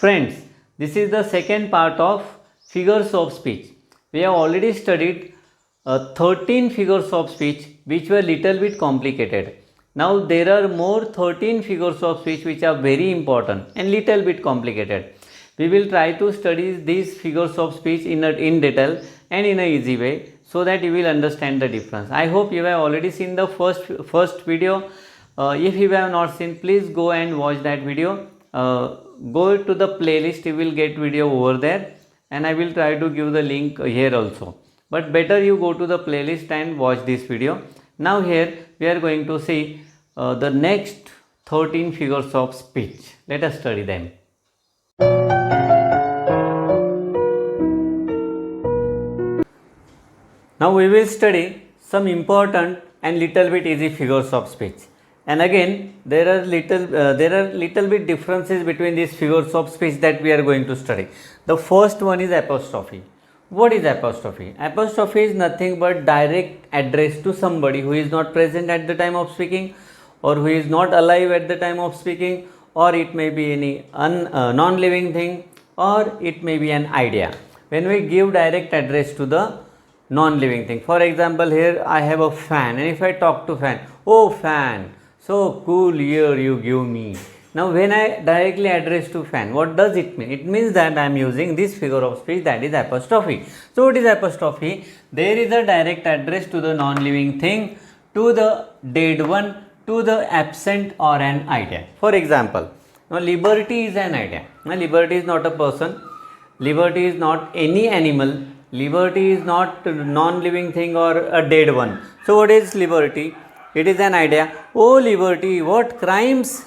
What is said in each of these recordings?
Friends, this is the second part of figures of speech. We have already studied 13 figures of speech which were little bit complicated. Now there are more 13 figures of speech which are very important and little bit complicated. We will try to study these figures of speech in detail and in a easy way so that you will understand the difference. I hope you have already seen the first video. If you have not seen, please go and watch that video. Go to the playlist, you will get video over there, and I will try to give the link here also. But better you go to the playlist and watch this video. Now here we are going to see the next 13 figures of speech. Let us study them. Now we will study some important and little bit easy figures of speech. And again, there are little bit differences between these figures of speech that we are going to study. The first one is apostrophe. What is apostrophe? Apostrophe is nothing but direct address to somebody who is not present at the time of speaking, or who is not alive at the time of speaking, or it may be any non-living thing, or it may be an idea. When we give direct address to the non-living thing, for example, here I have a fan, and if I talk to fan, oh fan, so cool air you give me. Now when I directly address to fan, what does it mean? It means that I am using this figure of speech, that is apostrophe. So what is apostrophe? There is a direct address to the non-living thing, to the dead one, to the absent or an idea. For example, now liberty is an idea. Now liberty is not a person, liberty is not any animal, liberty is not a non-living thing or a dead one. So what is liberty? It is an idea. Oh liberty, what crimes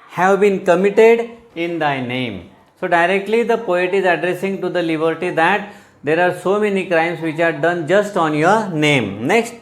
have been committed in thy name? So directly the poet is addressing to the liberty that there are so many crimes which are done just on your name. Next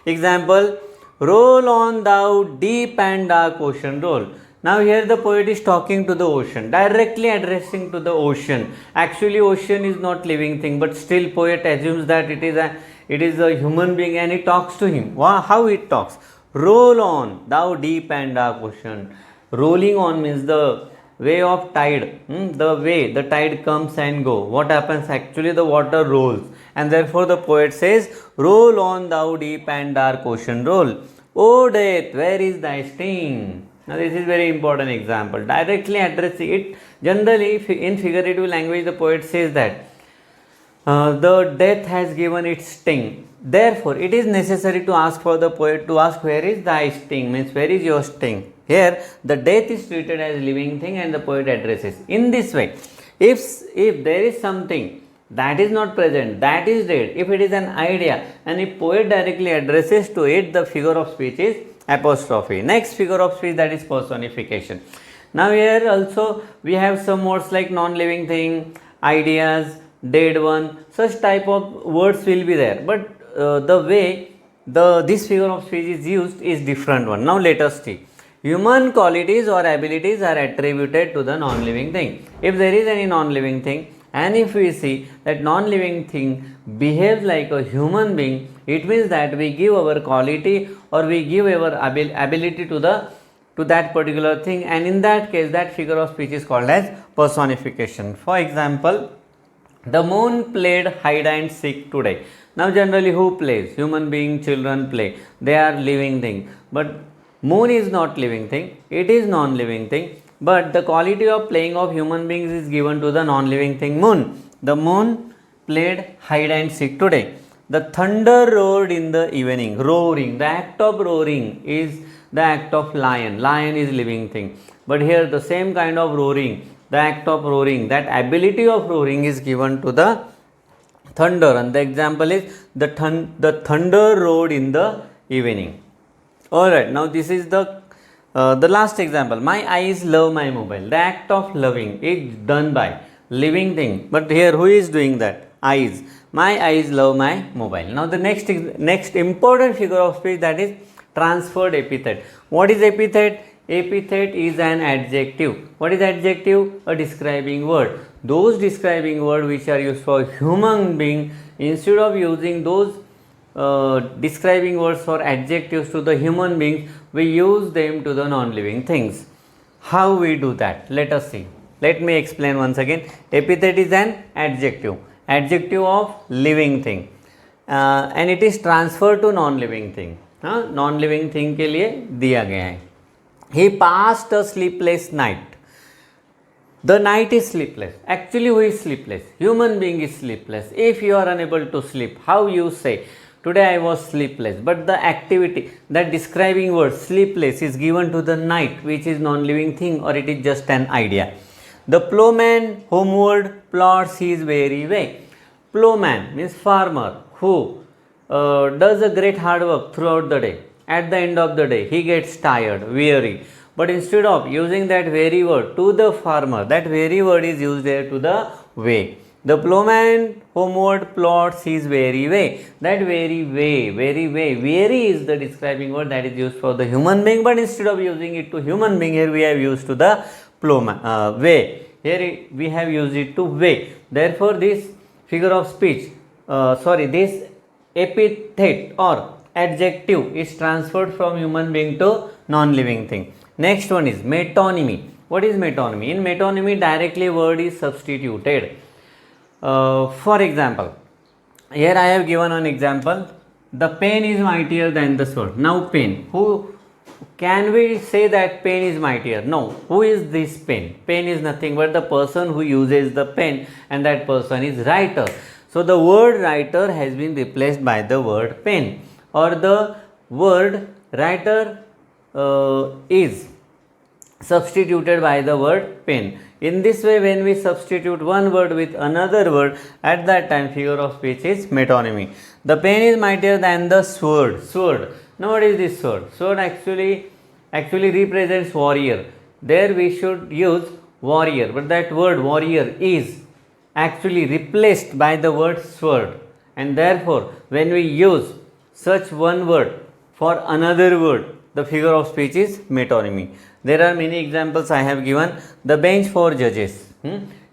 example, roll on thou deep and dark ocean, roll. Now here the poet is talking to the ocean, directly addressing to the ocean. Actually ocean is not living thing, but still poet assumes that it is a human being and he talks to him. Wow, how it talks? Roll on thou deep and dark ocean. Rolling on means the way of tide, the way the tide comes and go. What happens? Actually the water rolls, and therefore the poet says, roll on thou deep and dark ocean, roll. O death, where is thy sting? Now this is very important example, directly addressing it. Generally in figurative language the poet says that the death has given its sting. Therefore it is necessary to ask for the poet to ask, where is thy sting, means where is your sting. Here the death is treated as living thing and the poet addresses. In this way, if there is something that is not present, that is dead, if it is an idea and if poet directly addresses to it, the figure of speech is apostrophe. Next figure of speech, that is personification. Now here also we have some words like non-living thing, ideas, dead one, such type of words will be there, but the way this figure of speech is used is different one. Now let us see. Human qualities or abilities are attributed to the non-living thing. If there is any non-living thing, and if we see that non-living thing behaves like a human being, it means that we give our quality or we give our ability to that particular thing, and in that case that figure of speech is called as personification. For example, the moon played hide and seek today. Now generally who plays? Human being, children play. They are living thing. But moon is not living thing. It is non-living thing. But the quality of playing of human beings is given to the non-living thing moon. The moon played hide and seek today. The thunder roared in the evening. Roaring. The act of roaring is the act of lion. Lion is living thing. But here the same kind of roaring, the act of roaring, that ability of roaring is given to the thunder, and the example is the thunder roared in the evening. Alright, now this is the last example. My eyes love my mobile. The act of loving is done by living thing, but here who is doing that? Eyes. My eyes love my mobile. Now the next important figure of speech, that is transferred epithet. What is epithet? Epithet is an adjective. What is adjective? A describing word. Those describing words which are used for human being, instead of using those describing words or adjectives to the human beings, we use them to the non-living things. How we do that? Let us see. Let me explain once again. Epithet is an adjective, adjective of living thing, and it is transferred to non-living thing. Non-living thing के लिए दिया गया है. He passed a sleepless night. The night is sleepless. Actually, who is sleepless? Human being is sleepless. If you are unable to sleep, how you say, today I was sleepless? But the activity, that describing word sleepless is given to the night, which is non-living thing, or it is just an idea. The plowman homeward plods his weary way. Plowman means farmer who does a great hard work throughout the day. At the end of the day, he gets tired, weary. But instead of using that very word to the farmer, that very word is used there to the way. The plowman homeward plods his weary way. That very way, weary is the describing word that is used for the human being, but instead of using it to human being, here we have used to the plowman, way. Here we have used it to way. Therefore, this figure of speech, this epithet or adjective is transferred from human being to non-living thing. Next one is metonymy. What is metonymy? In metonymy, directly word is substituted. For example, here I have given an example. The pen is mightier than the sword. Now pen. Who can we say that pen is mightier? No. Who is this pen? Pen is nothing but the person who uses the pen, and that person is writer. So the word writer has been replaced by the word pen, or the word writer is substituted by the word pen. In this way, when we substitute one word with another word, at that time figure of speech is metonymy. The pen is mightier than the sword. Sword. Now what is this sword? Sword actually represents warrior. There we should use warrior, but that word warrior is actually replaced by the word sword, and therefore when we use such one word for another word, the figure of speech is metonymy. There are many examples I have given. The bench for judges.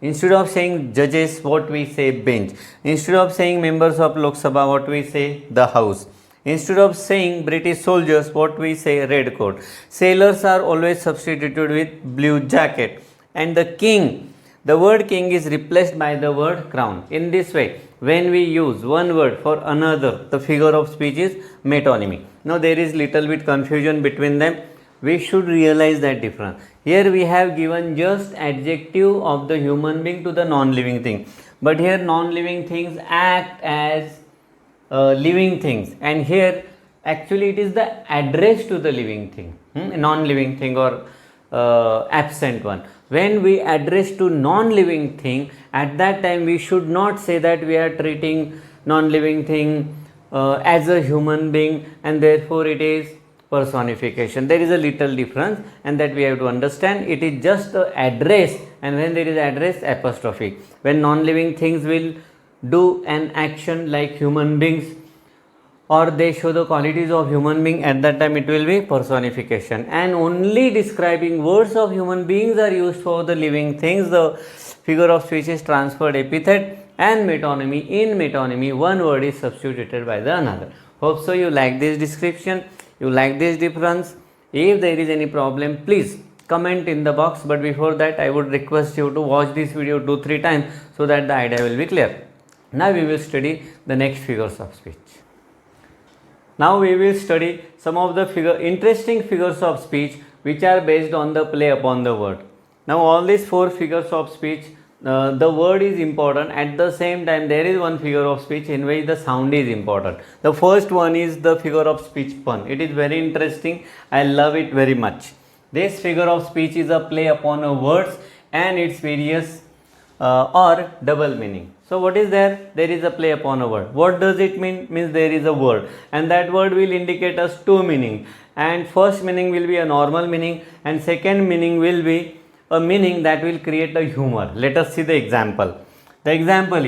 Instead of saying judges, what we say bench. Instead of saying members of Lok Sabha, what we say the house. Instead of saying British soldiers, what we say red coat. Sailors are always substituted with blue jacket. And the king, the word king is replaced by the word crown. In this way, when we use one word for another, the figure of speech is metonymy. Now there is little bit confusion between them. We should realize that difference. Here we have given just adjective of the human being to the non-living thing. But here non-living things act as living things. And here actually it is the address to the living thing. Non-living thing or absent one. When we address to non-living thing, at that time we should not say that we are treating non-living thing as a human being, and therefore it is personification. There is a little difference, and that we have to understand. It is just the address, and when there is address, apostrophe. When non-living things will do an action like human beings, or they show the qualities of human being, at that time it will be personification. And only describing words of human beings are used for the living things. The figure of speech is transferred epithet and metonymy. In metonymy, one word is substituted by the another. Hope so you like this description, you like this difference. If there is any problem, please comment in the box. But before that, I would request you to watch this video 2-3 times so that the idea will be clear. Now we will study the next figures of speech. Now we will study some of the interesting figures of speech which are based on the play upon the word. Now all these 4 figures of speech, the word is important. At the same time, there is one figure of speech in which the sound is important. The first one is the figure of speech pun. It is very interesting. I love it very much. This figure of speech is a play upon a words and its various or double meaning. So what is there? There is a play upon a word. What does it mean? Means there is a word, and that word will indicate us 2 meanings. And first meaning will be a normal meaning, and second meaning will be a meaning that will create a humor. Let us see the example. The example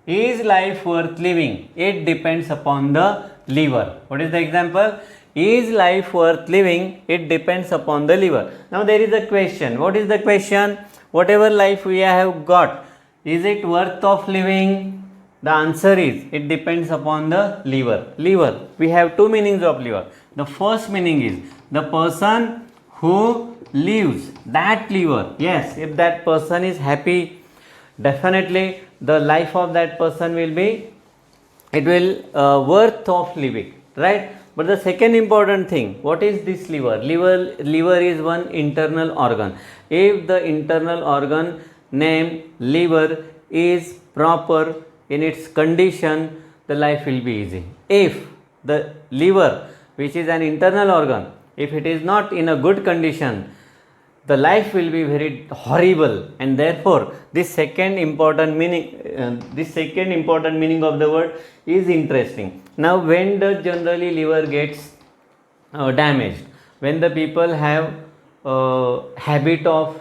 is life worth living? It depends upon the liver. What is the example? Is life worth living? It depends upon the liver. Now there is a question. What is the question? Whatever life we have got, is it worth of living? The answer is, it depends upon the liver. Liver. We have 2 meanings of liver. The first meaning is the person who lives, that liver. Yes, if that person is happy, definitely the life of that person will be, it will worth of living, right? But the second important thing, what is this liver? Liver is one internal organ. If the internal organ name liver is proper in its condition, the life will be easy. If the liver, which is an internal organ, if it is not in a good condition, the life will be very horrible, and therefore this second important meaning of the word is interesting. Now, when does generally liver gets damaged? When the people have habit of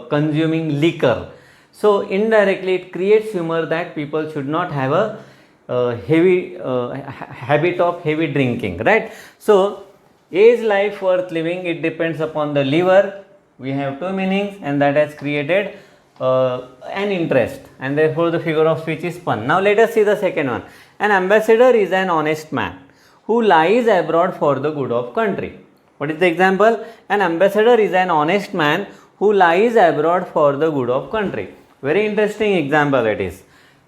consuming liquor. So indirectly it creates humor that people should not have a heavy habit of heavy drinking, right? So is life worth living? It depends upon the liver. We have two meanings, and that has created an interest, and therefore the figure of speech is fun. Now let us see the second one. An ambassador is an honest man who lies abroad for the good of country. What is the example? An ambassador is an honest man who lies abroad for the good of country. Very interesting example it is.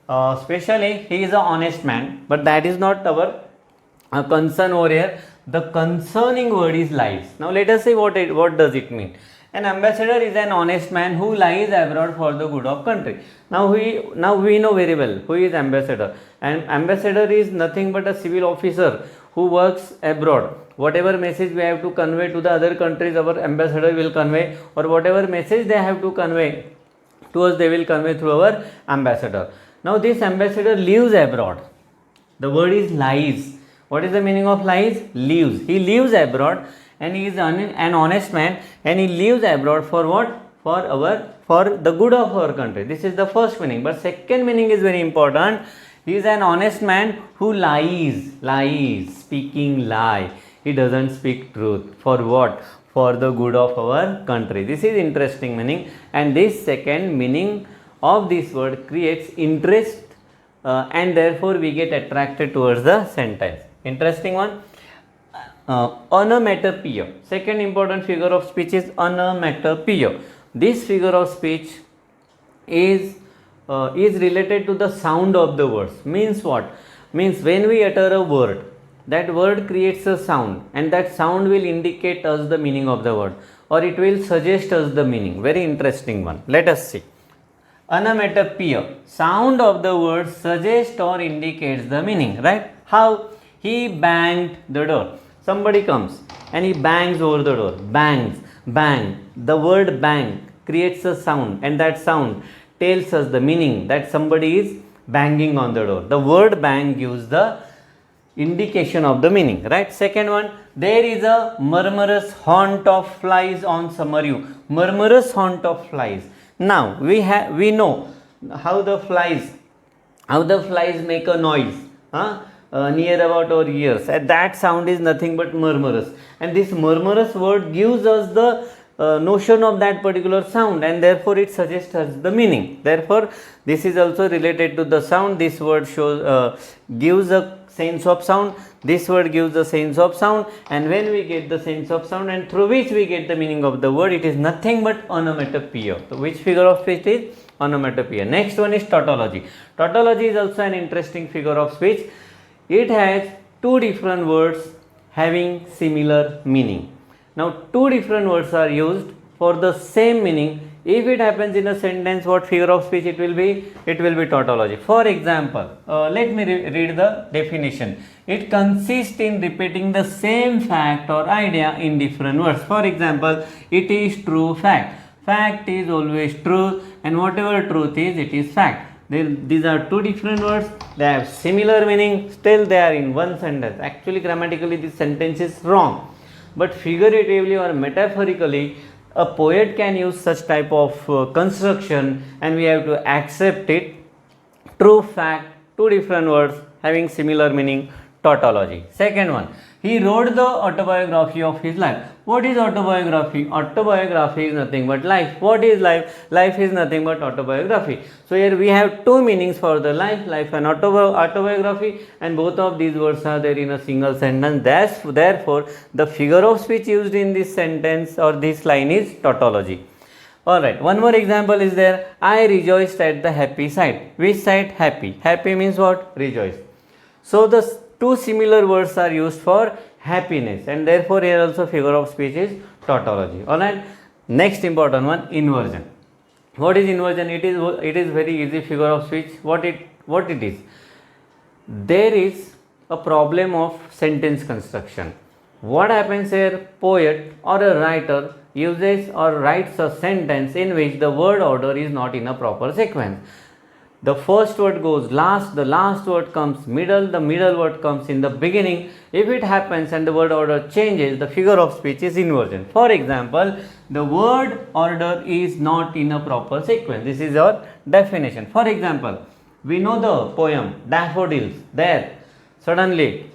Especially he is an honest man, but that is not our concern over here. The concerning word is lies. Now let us see what does it mean. An ambassador is an honest man who lies abroad for the good of country. Now we know very well who is ambassador. And ambassador is nothing but a civil officer who works abroad. Whatever message we have to convey to the other countries, our ambassador will convey, or whatever message they have to convey to us, they will convey through our ambassador. Now this ambassador lives abroad. The word is lies. What is the meaning of lies? Lives. He lives abroad, and he is an honest man, and he lives abroad for what? For the good of our country. This is the first meaning. But second meaning is very important. He is an honest man who lies, speaking lie. He doesn't speak truth. For what? For the good of our country. This is interesting meaning, and this second meaning of this word creates interest, and therefore we get attracted towards the sentence. Interesting one. Onomatopoeia. Second important figure of speech is onomatopoeia. This figure of speech is related to the sound of the words. Means what? Means when we utter a word, that word creates a sound, and that sound will indicate us the meaning of the word, or it will suggest us the meaning. Very interesting one. Let us see. Onomatopoeia. Sound of the word suggests or indicates the meaning, right? How? He banged the door. Somebody comes and he bangs over the door. Bangs, bang. The word bang creates a sound, and that sound tells us the meaning that somebody is banging on the door. The word bang gives the indication of the meaning, right? Second one, there is a murmurous haunt of flies on summer eve. Murmurous haunt of flies. Now we know how the flies make a noise. Near about our ears, and that sound is nothing but murmurous, and this murmurous word gives us the notion of that particular sound, and therefore it suggests us the meaning. Therefore this is also related to the sound. This word gives a sense of sound. This word gives the sense of sound, and when we get the sense of sound and through which we get the meaning of the word, it is nothing but onomatopoeia. So which figure of speech is onomatopoeia? Next one is tautology. Tautology is also an interesting figure of speech. It has two different words having similar meaning. Now two different words are used for the same meaning. If it happens in a sentence, what figure of speech it will be? It will be tautology. For example, let me read the definition. It consists in repeating the same fact or idea in different words. For example, it is true fact. Fact is always true, and whatever truth is, it is fact. These are two different words. They have similar meaning. Still they are in one sentence. Actually, grammatically this sentence is wrong, but figuratively or metaphorically, a poet can use such type of construction, and we have to accept it. True fact, two different words having similar meaning, tautology. Second one, He wrote the autobiography of his life. What is autobiography? Autobiography is nothing but life. What is life? Life is nothing but autobiography. So here we have two meanings for the life and autobiography, and both of these words are there in a single sentence. Therefore, the figure of speech used in this sentence or this line is tautology. Alright, one more example is there. I rejoiced at the happy sight. Which sight? Happy. Happy means what? Rejoice. So the two similar words are used for happiness, and therefore here also figure of speech is tautology. Alright, next important one, inversion. What is inversion? It is very easy figure of speech. What it is? There is a problem of sentence construction. What happens here? Poet or a writer uses or writes a sentence in which the word order is not in a proper sequence. The first word goes last, the last word comes middle, the middle word comes in the beginning. If it happens and the word order changes, the figure of speech is inversion. For example, the word order is not in a proper sequence. This is our definition. For example, we know the poem Daffodils. There, suddenly,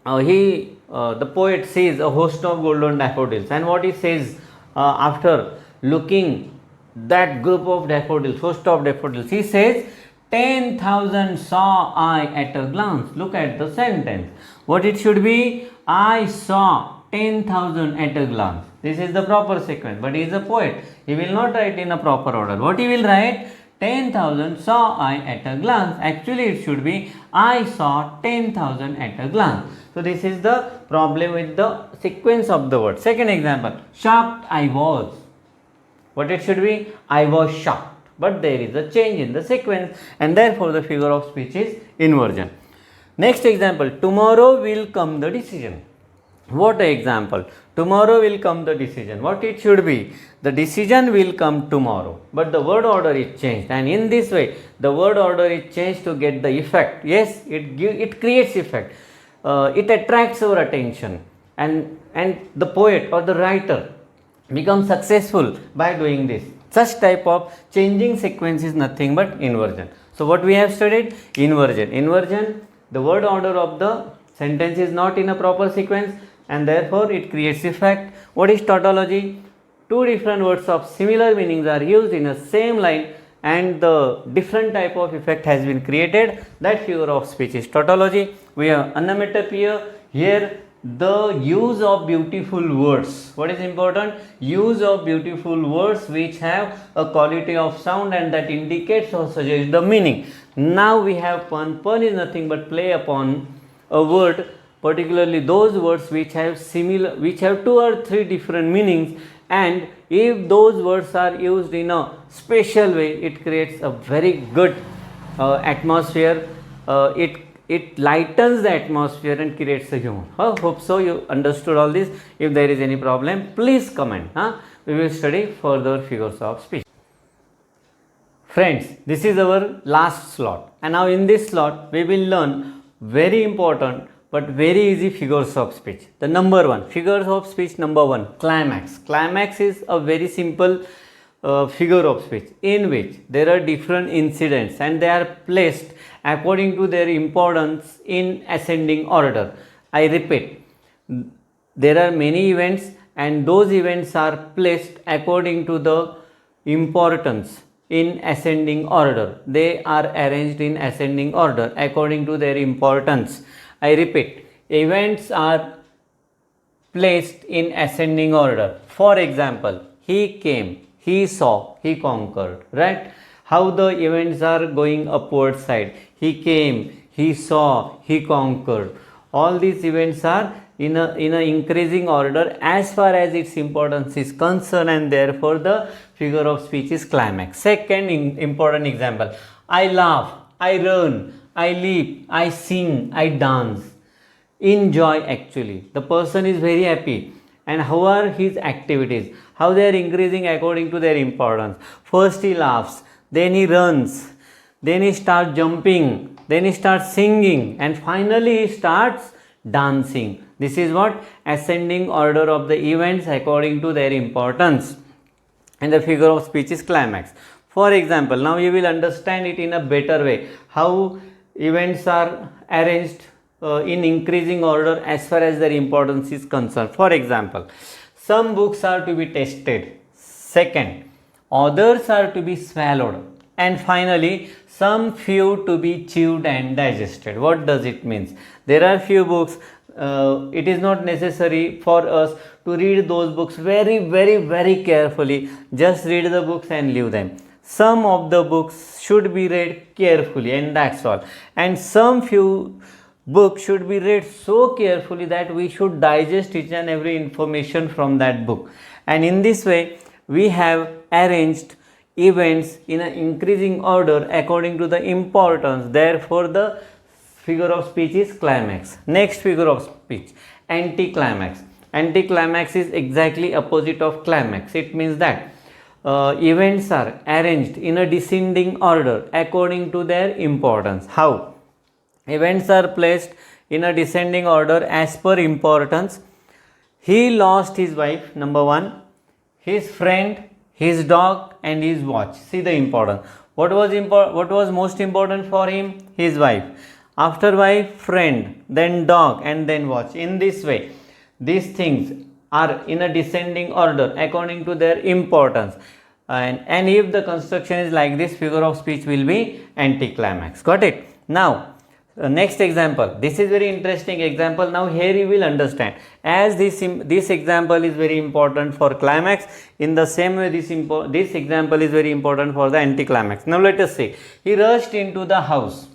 the poet sees a host of golden daffodils, and what he says after looking that group of daffodils, host of daffodils, he says, 10,000 saw I at a glance. Look at the sentence. What it should be? I saw 10,000 at a glance. This is the proper sequence, but he is a poet. He will not write in a proper order. What he will write? 10,000 saw I at a glance. Actually, it should be I saw 10,000 at a glance. So, this is the problem with the sequence of the word. Second example, shocked I was. What it should be? I was shocked. But there is a change in the sequence, and therefore the figure of speech is inversion. Next example, tomorrow will come the decision. What an example. Tomorrow will come the decision. What it should be? The decision will come tomorrow, but the word order is changed, and in this way the word order is changed to get the effect. Yes, it creates effect. It attracts our attention, and the poet or the writer becomes successful by doing this. Such type of changing sequence is nothing but inversion. So what we have studied? Inversion. Inversion, the word order of the sentence is not in a proper sequence, and therefore it creates effect. What is tautology? Two different words of similar meanings are used in a same line, and the different type of effect has been created. That figure of speech is tautology. We have onomatopoeia. Here the use of beautiful words. What is important? Use of beautiful words which have a quality of sound and that indicates or suggests the meaning. Now we have pun. Pun is nothing but play upon a word, particularly those words which have two or three different meanings, and if those words are used in a special way, it creates a very good atmosphere. It lightens the atmosphere and creates a humor. Hope so you understood all this. If there is any problem, please comment. We will study further figures of speech. Friends, this is our last slot, and now in this slot we will learn very important but very easy figures of speech. The number one, figures of speech number one, climax. Climax is a very simple figure of speech in which there are different incidents and they are placed according to their importance in ascending order. I repeat, there are many events and those events are placed according to the importance in ascending order. They are arranged in ascending order according to their importance. I repeat, events are placed in ascending order. For example, he came, he saw, he conquered, right? How the events are going upward side. He came, he saw, he conquered. All these events are in a increasing order as far as its importance is concerned, and therefore the figure of speech is climax. Second important example, I laugh, I run, I leap, I sing, I dance. In joy, actually, the person is very happy. And how are his activities? How they are increasing according to their importance. First he laughs, then he runs, then he starts jumping, then he starts singing, and finally he starts dancing. This is what? Ascending order of the events according to their importance. And the figure of speech is climax. For example, now you will understand it in a better way. How events are arranged in increasing order as far as their importance is concerned. For example, some books are to be tested, second, others are to be swallowed, and finally some few to be chewed and digested. What does it mean? There are few books, it is not necessary for us to read those books very carefully. Just read the books and leave them. Some of the books should be read carefully, and that's all. And some few books should be read so carefully that we should digest each and every information from that book. And in this way we have arranged events in an increasing order according to the importance. Therefore the figure of speech is climax. Next figure of speech, anti-climax. Anti-climax is exactly opposite of climax. It means that events are arranged in a descending order according to their importance. How? Events are placed in a descending order as per importance. He lost his wife, number one, his friend, his dog, and his watch. See the importance. What was most important for him? His wife. After wife, friend, then dog, and then watch. In this way, these things are in a descending order according to their importance. And if the construction is like this, figure of speech will be anti-climax. Got it? Now, next example. This is very interesting example. Now here you will understand. As this example is very important for climax, in the same way this example is very important for the anti-climax. Now let us see. He rushed into the house.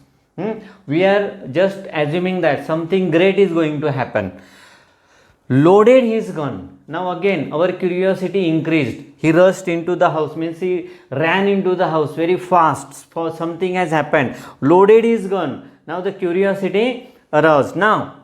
We are just assuming that something great is going to happen. Loaded his gun. Now again our curiosity increased. He rushed into the house, means he ran into the house very fast, for something has happened. Loaded his gun. Now the curiosity aroused. Now,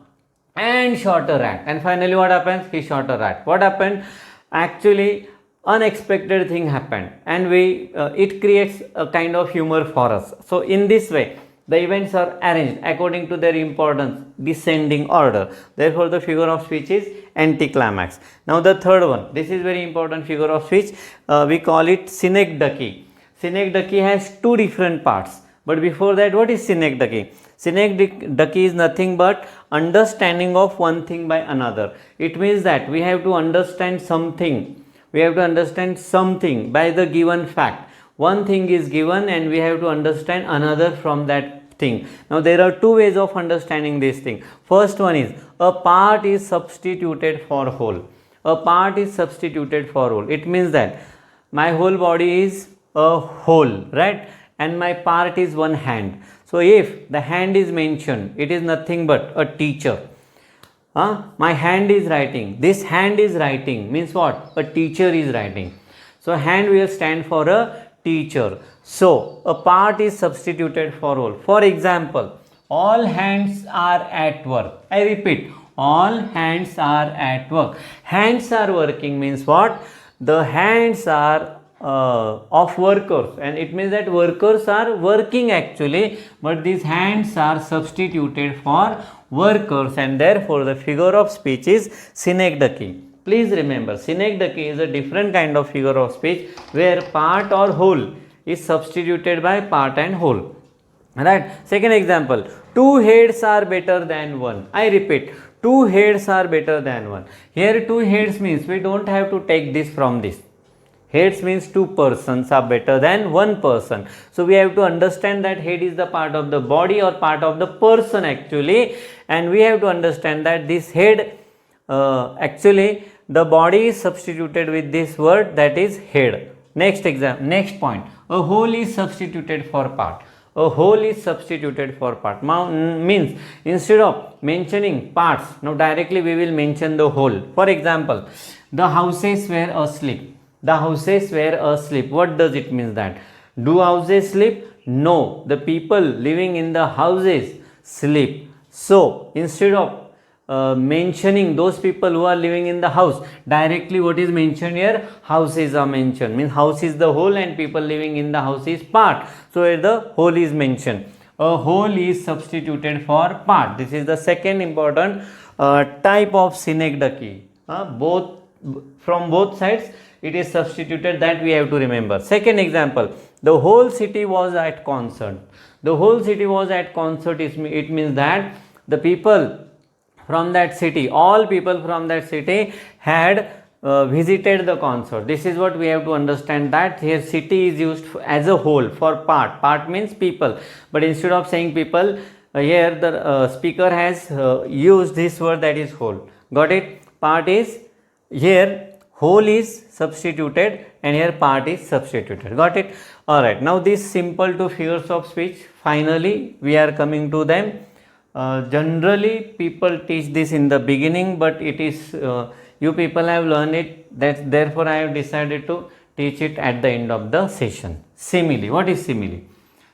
and shot a rat. And finally what happens? He shot a rat. What happened? Actually unexpected thing happened, and it creates a kind of humor for us. So in this way the events are arranged according to their importance, descending order. Therefore the figure of speech is anti-climax. Now the third one, this is very important figure of speech. We call it Synecdoche. Synecdoche has two different parts. But before that, what is Synecdoche? Synecdoche is nothing but understanding of one thing by another. It means that we have to understand something. We have to understand something by the given fact. One thing is given and we have to understand another from that thing. Now there are two ways of understanding this thing. First one is a part is substituted for whole. A part is substituted for whole. It means that my whole body is a whole, right? And my part is one hand. So if the hand is mentioned, it is nothing but a teacher. My hand is writing. This hand is writing means what? A teacher is writing. So hand will stand for a teacher. So a part is substituted for whole. For example, all hands are at work. I repeat, all hands are at work. Hands are working means what? The hands are of workers, and it means that workers are working actually, but these hands are substituted for workers, and therefore the figure of speech is Synecdoche. Please remember, Synecdoche is a different kind of figure of speech where part or whole is substituted by part and whole. Right? Second example, two heads are better than one. I repeat, two heads are better than one. Here two heads means we don't have to take this from this. Heads means two persons are better than one person. So we have to understand that head is the part of the body or part of the person actually, and we have to understand that this head actually the body is substituted with this word, that is head. Next point, a whole is substituted for part. A whole is substituted for part. Means instead of mentioning parts, now directly we will mention the whole. For example, the houses were asleep. The houses were asleep. What does it mean that? Do houses sleep? No. The people living in the houses sleep. So instead of mentioning those people who are living in the house, directly what is mentioned here? Houses are mentioned. Means house is the whole and people living in the house is part. So here the whole is mentioned. A whole is substituted for part. This is the second important type of Synecdoche. From both sides it is substituted, that we have to remember. Second example, the whole city was at concert. The whole city was at concert. It means that the people from that city, all people from that city had visited the concert. This is what we have to understand, that here city is used as a whole for part. Part means people, but instead of saying people, here the speaker has used this word, that is whole. Got it? Part is here, whole is substituted and here part is substituted. Got it? Alright, now these simple two figures of speech, finally we are coming to them. Generally people teach this in the beginning, but it is you people have learned it, that therefore I have decided to teach it at the end of the session. Simile. What is simile?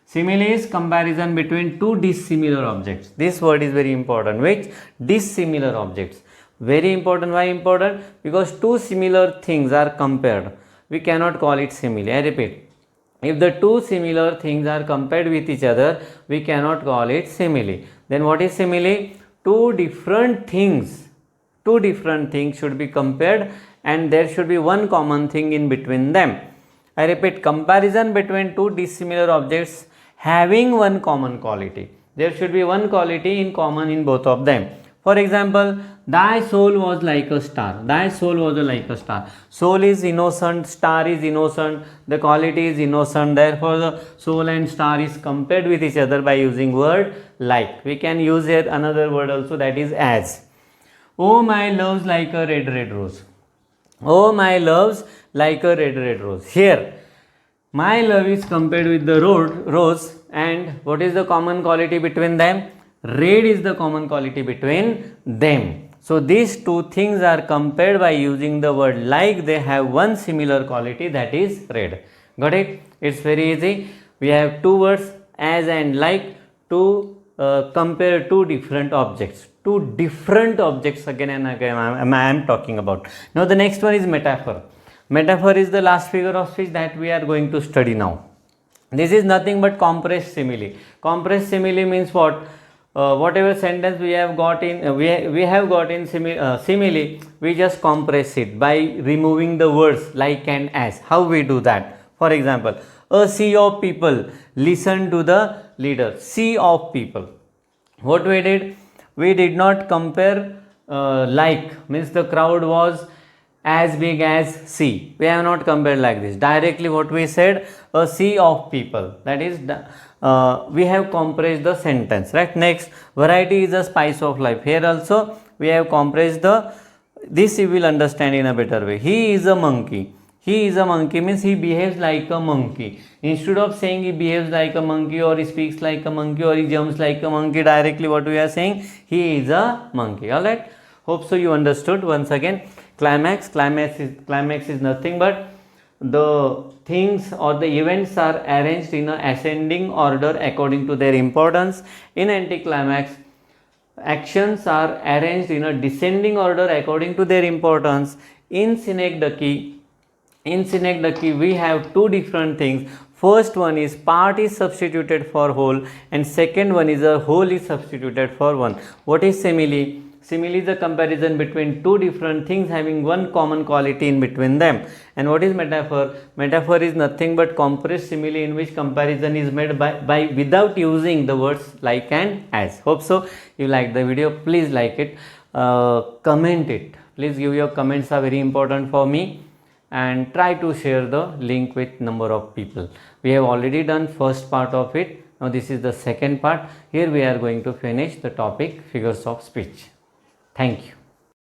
Simile is comparison between two dissimilar objects. This word is very important. Which? Dissimilar objects. Very important. Why important? Because two similar things are compared. We cannot call it simile. I repeat. If the two similar things are compared with each other, we cannot call it simile. Then what is simile? Two different things should be compared and there should be one common thing in between them. I repeat, comparison between two dissimilar objects having one common quality. There should be one quality in common in both of them. For example, thy soul was like a star. Thy soul was like a star. Soul is innocent, star is innocent, the quality is innocent. Therefore, the soul and star is compared with each other by using word like. We can use here another word also, that is as. Oh my loves like a red, red rose. Oh my loves like a red, red rose. Here, my love is compared with the rose, and what is the common quality between them? Red is the common quality between them. So these two things are compared by using the word like. They have one similar quality, that is red. Got it? It's very easy. We have two words, as and like, to compare two different objects. Two different objects again and again I am talking about. Now the next one is metaphor. Metaphor is the last figure of speech that we are going to study now. This is nothing but compressed simile. Compressed simile means what? Whatever sentence we have got in simile, we just compress it by removing the words like and as. How we do that? For example, a sea of people listen to the leader. Sea of people. What we did? We did not compare like, means the crowd was as big as sea. We have not compared like this. Directly what we said, a sea of people. That is, we have compressed the sentence, right? Next, variety is a spice of life. Here also we have compressed this you will understand in a better way. He is a monkey. He is a monkey means he behaves like a monkey. Instead of saying he behaves like a monkey or he speaks like a monkey or he jumps like a monkey, directly what we are saying, he is a monkey. Alright, hope so you understood. Once again, climax is nothing but the things or the events are arranged in an ascending order according to their importance. In anti-climax, actions are arranged in a descending order according to their importance. In Synecdoche, we have two different things. First one is part is substituted for whole, and second one is a whole is substituted for one. What is simile? Simile is a comparison between two different things having one common quality in between them. And what is metaphor? Metaphor is nothing but compressed simile in which comparison is made by without using the words like and as. Hope so you like the video. Please like it, comment it. Please give your comments, are very important for me. And try to share the link with number of people. We have already done first part of it. Now this is the second part. Here we are going to finish the topic figures of speech. Thank you.